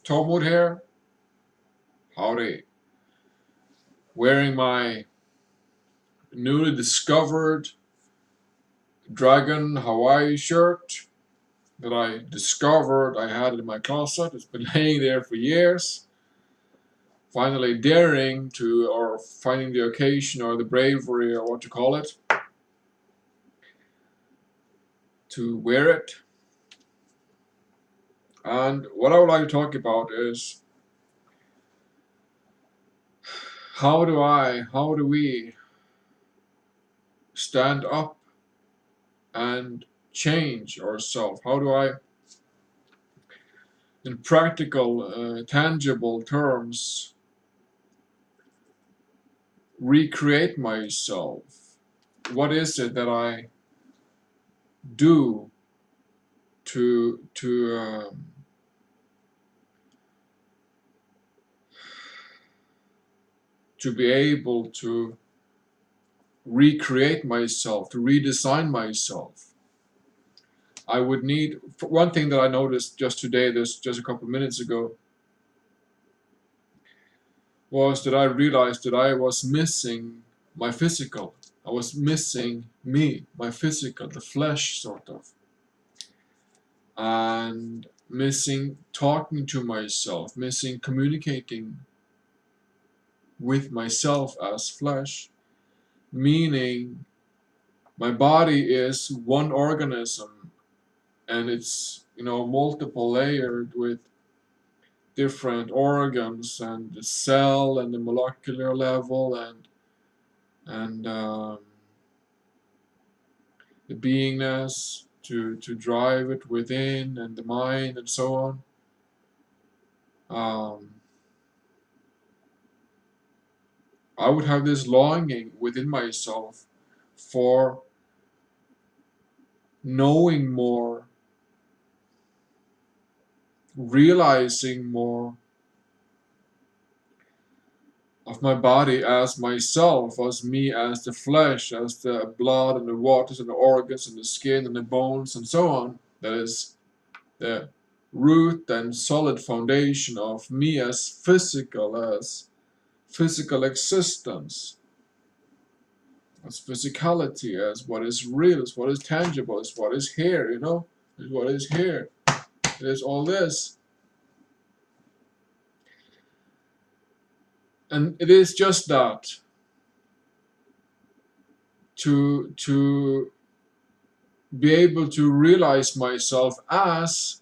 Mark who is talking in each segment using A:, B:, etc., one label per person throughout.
A: Tormod here. Howdy. Wearing my newly discovered Dragon Hawaii shirt that I discovered I had in my closet. It's been laying there for years. Finally daring to, or finding the occasion or the bravery or what you call it, to wear it. And what I would like to talk about is how do we stand up and change ourselves? How do I, in practical, tangible terms, recreate myself? What is it that I do to be able to recreate myself, to redesign myself? I would need, one thing that I noticed just today, just a couple of minutes ago, was that I realized that I was missing my physical. I was missing me, my physical, the flesh, sort of. And missing talking to myself, missing communicating with myself as flesh, meaning my body is one organism and it's, multiple layered with different organs and the cell and the molecular level and the beingness to drive it within, and the mind and so on. I would have this longing within myself for knowing more, realizing more of my body as myself, as me, as the flesh, as the blood and the waters and the organs and the skin and the bones and so on. That is the root and solid foundation of me as physical existence, as physicality, as what is real, as what is tangible, as what is here, is what is here. It is all this. And it is just that, to be able to realize myself as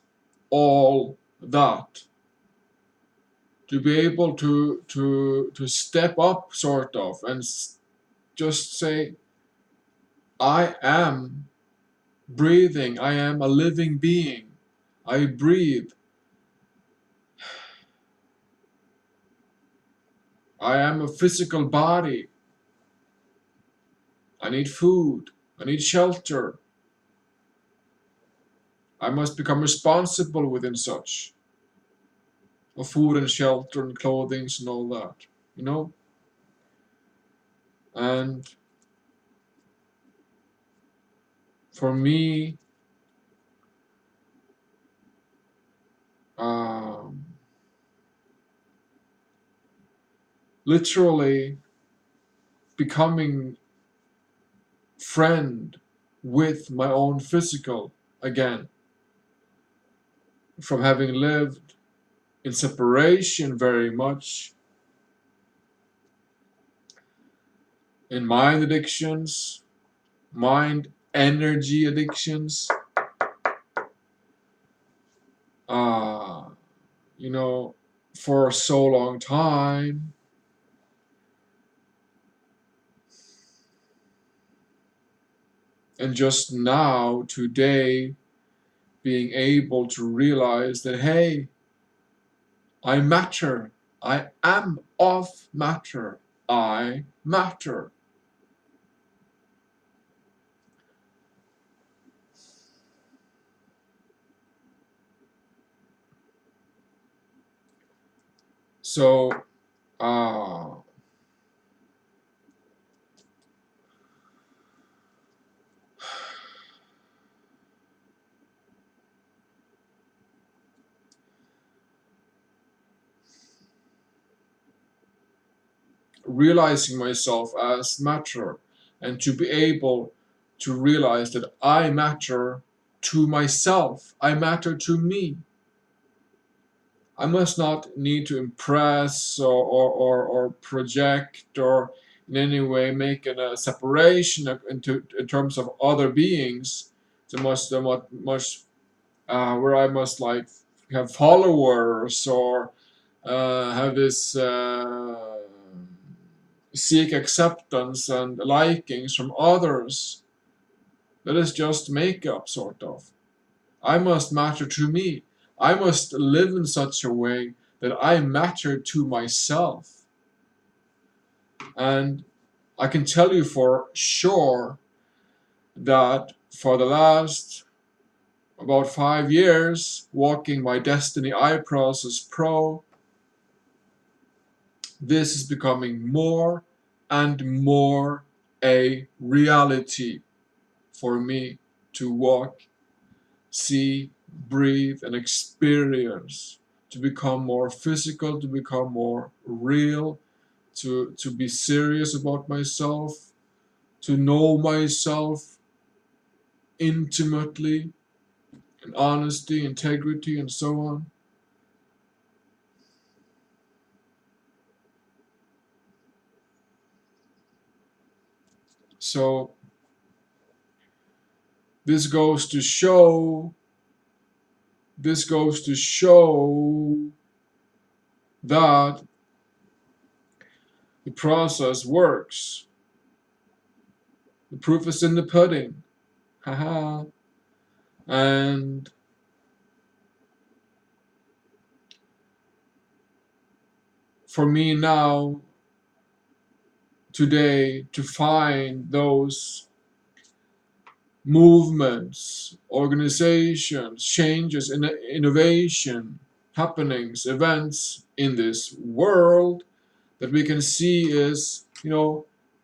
A: all that, to be able to step up, sort of, and just say, I am breathing, I am a living being, I breathe, I am a physical body, I need food, I need shelter, I must become responsible within such, of food and shelter and clothing and all that, And for me, um, literally becoming friend with my own physical again, from having lived in separation very much, in mind addictions, mind energy addictions, uh, for so long time. And just now, today, being able to realize that, hey, I matter. I am of matter. I matter. So, uh, realizing myself as matter, and to be able to realize that I matter to myself, I matter to me. I must not need to impress or project or in any way make a separation in terms of other beings. Where I must like have followers or have this seek acceptance and likings from others. That is just makeup, sort of. I must matter to me. I must live in such a way that I matter to myself. And I can tell you for sure that for the last about 5 years, walking my Destiny I Process Pro, this is becoming more and more a reality for me to walk, see, breathe, and experience, to become more physical, to become more real, to be serious about myself, to know myself intimately, in honesty, integrity, and so on. So this goes to show this goes to show that the process works. The proof is in the pudding. Haha. And for me now, today, to find those movements, organizations, changes, innovation, happenings, events in this world that we can see is,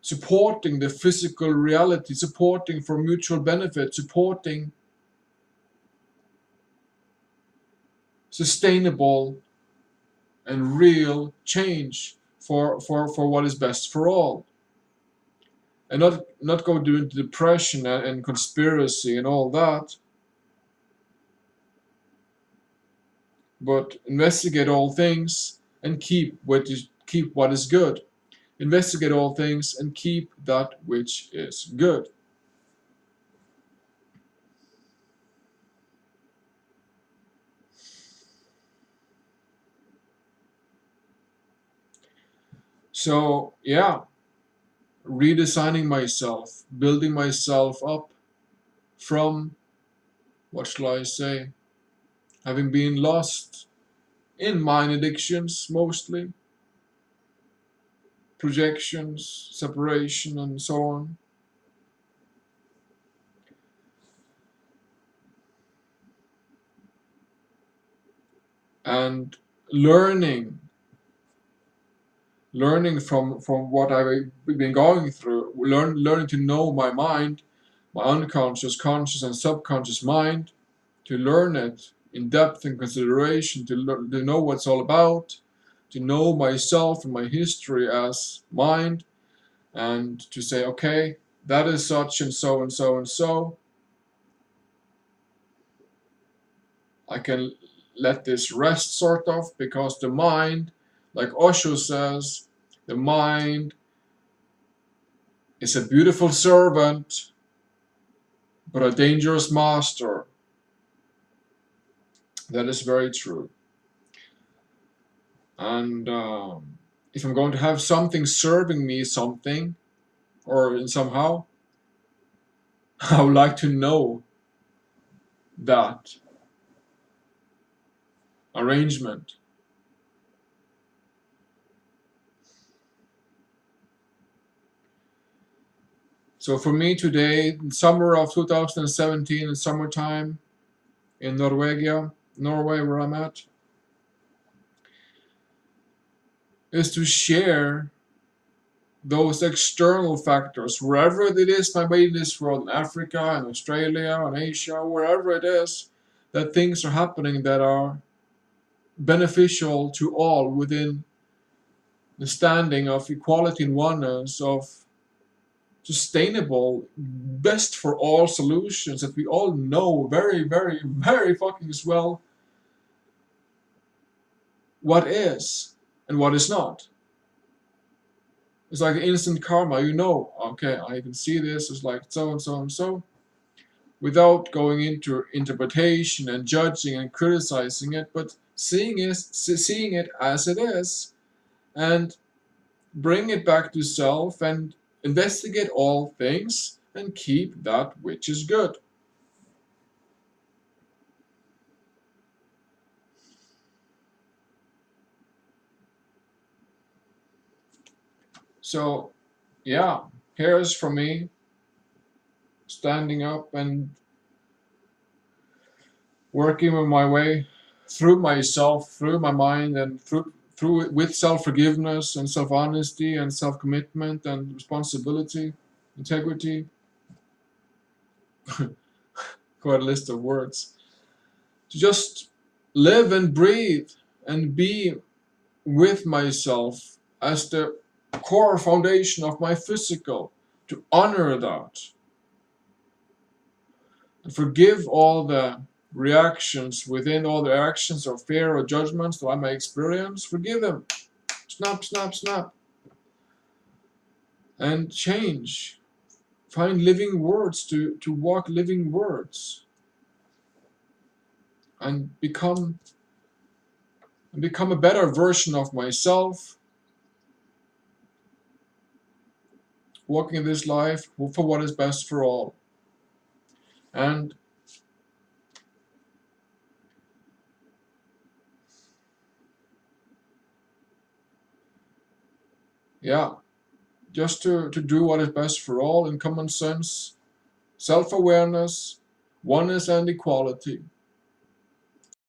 A: supporting the physical reality, supporting for mutual benefit, supporting sustainable and real change for what is best for all. And not go into depression and conspiracy and all that, but investigate all things and keep what is good. Investigate all things and keep that which is good. So yeah, redesigning myself, building myself up from, what shall I say, having been lost in mind addictions mostly, projections, separation, and so on. And learning from what I've been going through, learning to know my mind, my unconscious, conscious, and subconscious mind, to learn it in depth and consideration, to know what it's all about, to know myself and my history as mind, and to say, okay, that is such and so and so and so. I can let this rest, sort of, because the mind, like Osho says, the mind is a beautiful servant, but a dangerous master. That is very true. And if I'm going to have something serving me something, or in somehow, I would like to know that arrangement. So for me today, in summer of 2017, in summertime in Norway, where I'm at, is to share those external factors, wherever it is, maybe in this world, in Africa, in Australia, in Asia, wherever it is, that things are happening that are beneficial to all within the standing of equality and oneness, of sustainable, best for all solutions that we all know very, very, very fucking well what is and what is not. It's like instant karma, you know, okay, I can see this, it's like so and so and so, without going into interpretation and judging and criticizing it, but seeing it as it is, and bring it back to self and investigate all things and keep that which is good. So, yeah, here's for me standing up and working with my way through myself, through my mind, and through it with self-forgiveness and self-honesty and self-commitment and responsibility, integrity, quite a list of words, to just live and breathe and be with myself as the core foundation of my physical, to honor that and forgive all the reactions within all the actions or fear or judgments that I may experience. Forgive them. Snap, snap, snap. And change. Find living words to walk living words. And become a better version of myself, walking this life for what is best for all. And yeah, just to do what is best for all in common sense, self-awareness, oneness and equality.